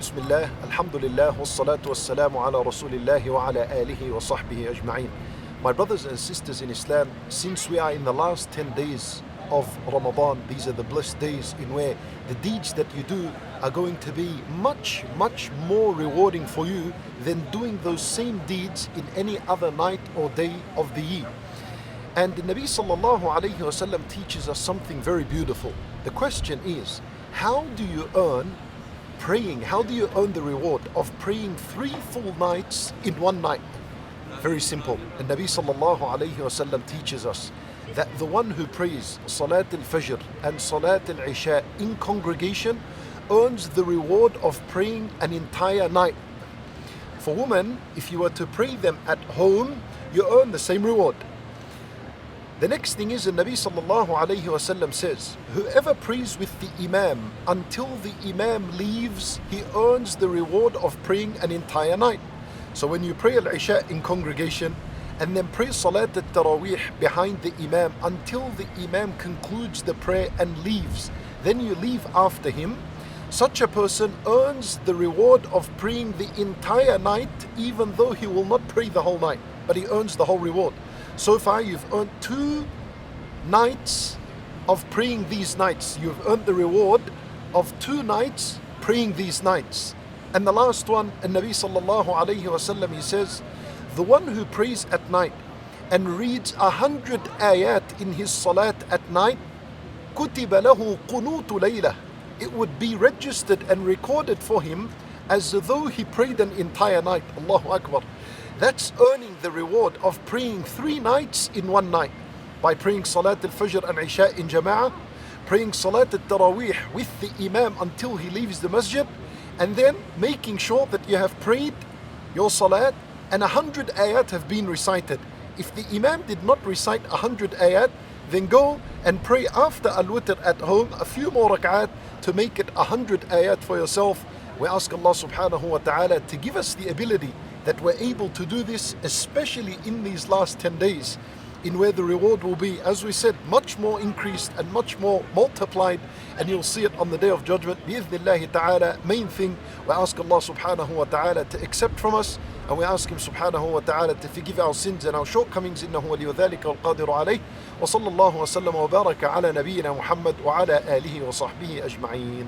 Bismillah, Alhamdulillah, wassalatu wassalamu ala Rasulillah wa ala alihi wa sahbihi ajma'in. My brothers and sisters in Islam, since we are in the last 10 days of Ramadan, these are the blessed days in where the deeds that you do are going to be much more rewarding for you than doing those same deeds in any other night or day of the year. And the Nabi sallallahu alayhi wasallam teaches us something very beautiful. The question is, how do you earn praying? How do you earn the reward of praying 3 full nights in one night? Very simple. And Nabi sallallahu alayhi wasallam teaches us that the one who prays Salat al-Fajr and Salat al-Isha in congregation earns the reward of praying an entire night. For women, if you were to pray them at home, you earn the same reward. The next thing is, the Nabi sallallahu alayhi wasallam says, whoever prays with the Imam until the Imam leaves, he earns the reward of praying an entire night. So when you pray al-Isha in congregation and then pray Salat al-Taraweeh behind the Imam until the Imam concludes the prayer and leaves, then you leave after him, such a person earns the reward of praying the entire night, even though he will not pray the whole night, but he earns the whole reward. So far you've earned 2 nights of praying these nights. You've earned the reward of 2 nights praying these nights. And the last one, and Nabi sallallahu alayhi wasallam, he says, the one who prays at night and reads 100 ayat in his salat at night, كُتِبَ لَهُ قُنُوتُ لَيْلَةٍ, it would be registered and recorded for him as though he prayed an entire night. Allahu Akbar. That's earning the reward of praying 3 nights in one night by praying Salat al-Fajr and Isha in Jama'ah, praying Salat al-Taraweeh with the Imam until he leaves the masjid, and then making sure that you have prayed your Salat and 100 ayat have been recited. If the Imam did not recite 100 ayat, then go and pray after al-Witr at home a few more rak'at to make it 100 ayat for yourself. We ask Allah subhanahu wa ta'ala to give us the ability that we're able to do this, especially in these last 10 days, in where the reward will be, as we said, much more increased and much more multiplied, and you'll see it on the Day of Judgment. Bi-idhnillahi ta'ala, main thing, we ask Allah subhanahu wa ta'ala to accept from us, and we ask Him subhanahu wa ta'ala to forgive our sins and our shortcomings. إنه ولي ذلك والقادر عليه. وصلى الله وسلم وبارك على نبينا محمد وعلى آله وصحبه أجمعين.